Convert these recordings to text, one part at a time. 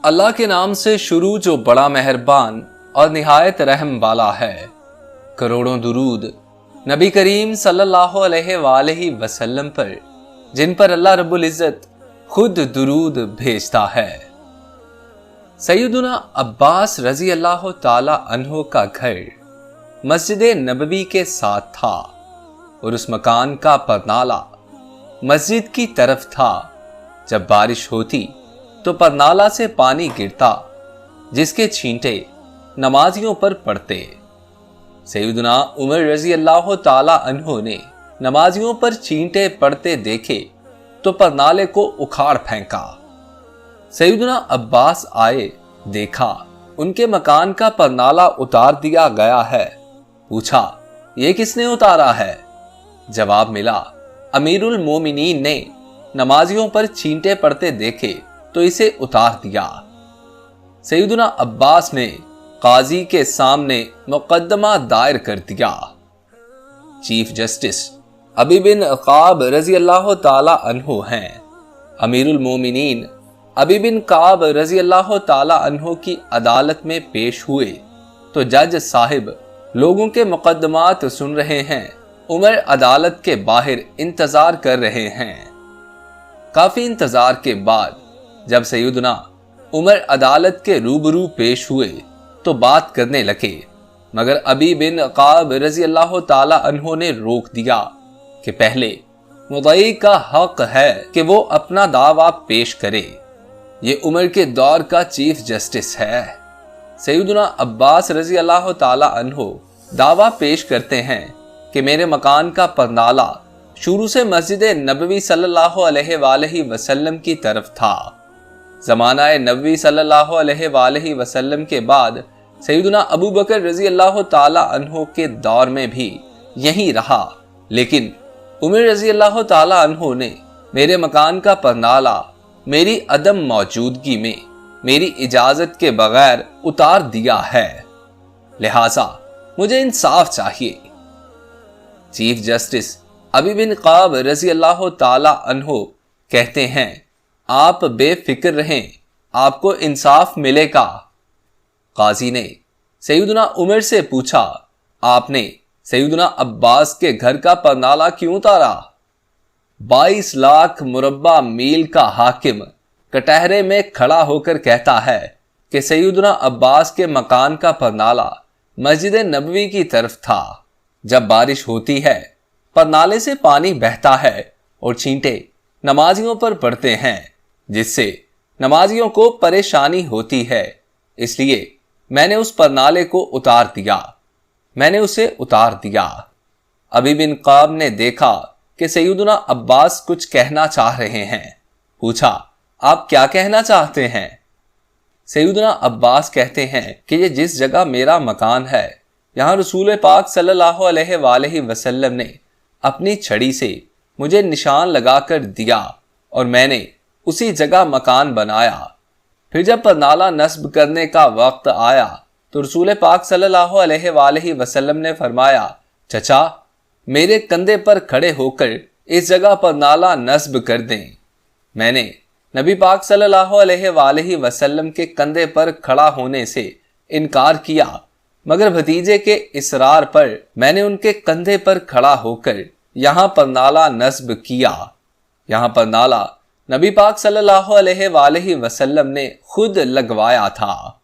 اللہ के नाम से शुरू जो बड़ा मेहरबान और निहायत रहम वाला है। करोड़ों दुरूद नबी करीम सल्लल्लाहु अलैहि वसल्लम पर, जिन पर अल्लाह रब्बुल इज़्ज़त खुद दुरूद भेजता है। सैयदुना अब्बास रजी अल्लाह ताला अन्हो का घर मस्जिद नबवी के साथ था और उस मकान का परनाला मस्जिद की तरफ था। जब बारिश होती तो परनाला से पानी गिरता, जिसके छींटे नमाजियों पर पड़ते। सैयदना उमर रजी अल्लाह ताला अन्हो ने नमाजियों पर छींटे पड़ते देखे तो परनाले को उखाड़ फेंका। सैयदना अब्बास आए, देखा उनके मकान का परनाला उतार दिया गया है। पूछा, ये किसने उतारा है? जवाब मिला, अमीरुल मोमिनीन ने नमाजियों पर छींटे पड़ते देखे तो इसे उतार दिया। सैयदना अब्बास ने काजी के सामने मुकद्दमा दायर कर दिया। चीफ जस्टिस अबी बिन काब रजी अल्लाह ताला अन्हो हैं। अमीरुल मोमिनीन अबी बिन काब रजी अल्लाह ताला अन्हो की अदालत में पेश हुए तो जज साहिब लोगों के मुकद्दमात सुन रहे हैं। उमर अदालत के बाहर इंतजार कर रहे हैं। काफी इंतजार के बाद जब सैयदना उमर अदालत के रूबरू पेश हुए तो बात करने लगे, मगर अबी बिन काब रजी अल्लाह ताला अन्हो ने रोक दिया कि पहले मुद्दई का हक है कि वो अपना दावा पेश करे। ये उमर के दौर का चीफ जस्टिस है। सैयदना अब्बास रजी अल्लाह ताला अन्हो दावा पेश करते हैं कि मेरे मकान का परनाला शुरू से मस्जिद नबवी सल्लल्लाहु अलैहि वसल्लम की तरफ था। ज़माना नबवी सल्लल्लाहु अलैहि वसल्लम के बाद सैयदना अबू बकर रजी अल्लाह ताला अन्हो के दौर में भी यही रहा, लेकिन उमर रजी अल्लाह ताला अन्हो ने मेरे मकान का परनाला मेरी अदम मौजूदगी में मेरी इजाजत के बगैर उतार दिया है, लिहाजा मुझे इंसाफ चाहिए। चीफ जस्टिस अबी बिन काब रजी अल्लाह ताला अन्हो कहते हैं, आप बेफिक्र रहें, आपको इंसाफ मिलेगा। काजी ने सैयदना उमर से पूछा, आपने सैयदना अब्बास के घर का परनाला क्यों उतारा? 22 लाख मुरब्बा मील का हाकिम कटहरे में खड़ा होकर कहता है कि सैयदना अब्बास के मकान का परनाला मस्जिद नबवी की तरफ था। जब बारिश होती है परनाले से पानी बहता है और छींटे नमाजियों पर पड़ते हैं, जिससे नमाजियों को परेशानी होती है, इसलिए मैंने उस परनाले को उतार दिया। मैंने उसे उतार दिया। अबी बिन काब ने देखा कि सैयदना अब्बास कुछ कहना चाह रहे हैं। पूछा, आप क्या कहना चाहते हैं? सैयदना अब्बास कहते हैं कि ये जिस जगह मेरा मकान है, यहाँ रसूल पाक सल्लल्लाहु अलैहि वसल्लम ने अपनी छड़ी से मुझे निशान लगाकर दिया और मैंने उसी जगह मकान बनाया। फिर जब परनाला नस्ब करने का वक्त आया तो रसूल पाक सल्लल्लाहु अलैहि वसल्लम ने फरमाया, चचा मेरे कंधे पर खड़े होकर इस जगह परनाला नस्ब कर दें। मैंने नबी पाक सल्लल्लाहु अलैहि वसल्लम के कंधे पर खड़ा होने से इनकार किया, मगर भतीजे के इसरार पर मैंने उनके कंधे पर खड़ा होकर यहाँ परनाला नस्ब किया। यहाँ परनाला नबी पाक सल्लल्लाहु अलैहि वसल्लम ने खुद लगवाया था।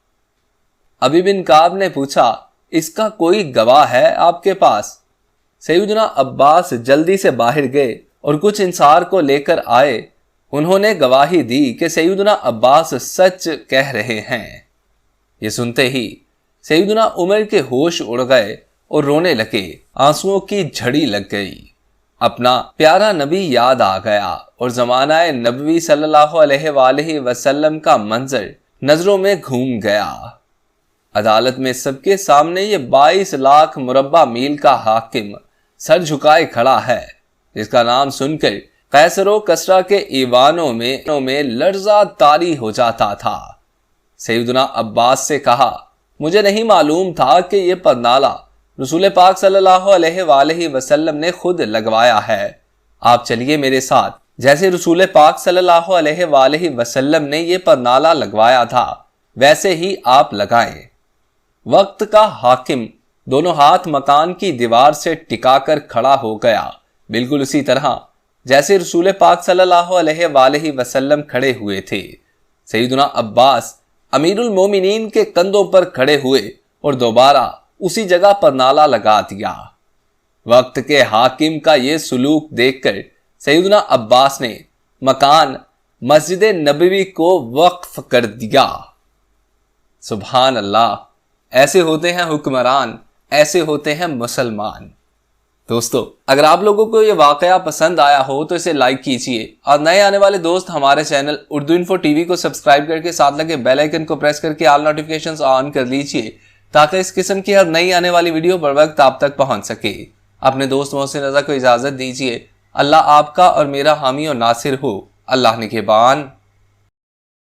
अबी बिन काब ने पूछा, इसका कोई गवाह है आपके पास? सैयदना अब्बास जल्दी से बाहर गए और कुछ इंसार को लेकर आए। उन्होंने गवाही दी कि सैयदना अब्बास सच कह रहे हैं। ये सुनते ही सैयदना उमर के होश उड़ गए और रोने लगे। आंसुओं की झड़ी लग गई। अपना प्यारा नबी याद आ गया और ज़माना नबवी सल्लल्लाहु अलैहि वसल्लम का मंजर नजरों में घूम गया। अदालत में सबके सामने ये 22 लाख मुरब्बा मील का हाकिम सर झुकाए खड़ा है, जिसका नाम सुनकर कैसरो कसरा के ईवानों में लर्जा तारी हो जाता था। सैयदना अब्बास से कहा, मुझे नहीं मालूम था कि यह परनाला रसूल पाक सल्लल्लाहु अलैहि वसल्लम ने खुद लगवाया है। आप चलिए मेरे साथ, جیسے رسول پاک صلی اللہ علیہ وآلہ وسلم نے یہ پرنالہ لگوایا تھا ویسے ہی آپ لگائیں۔ وقت کا حاکم دونوں ہاتھ مکان کی دیوار سے ٹکا کر کھڑا ہو گیا، بالکل اسی طرح جیسے رسول پاک صلی اللہ علیہ وآلہ وسلم کھڑے ہوئے تھے۔ سیدنا عباس امیر المومنین کے کندھوں پر کھڑے ہوئے اور دوبارہ اسی جگہ پر نالہ لگا دیا۔ وقت کے حاکم کا یہ سلوک دیکھ کر سیدنا عباس نے مکان مسجد نبوی کو وقف کر دیا۔ سبحان اللہ، ایسے ہوتے ہیں حکمران، ایسے ہوتے ہیں مسلمان۔ دوستو، اگر آپ لوگوں کو یہ واقعہ پسند آیا ہو تو اسے لائک کیجئے، اور نئے آنے والے دوست ہمارے channel Urdu info T V کو سبسکرائب کر کے ساتھ لگے بیل آئیکن کو پریس کر کے آل نوٹیفیکیشنز آن کر لیجئے تاکہ اس قسم کی ہر نئی آنے والی ویڈیو بر وقت آپ تک پہنچ سکے۔ اپنے دوست محسن رضا کو اجازت دیجئے۔ اللہ آپ کا اور میرا حامی اور ناصر ہو۔ اللہ نگہبان۔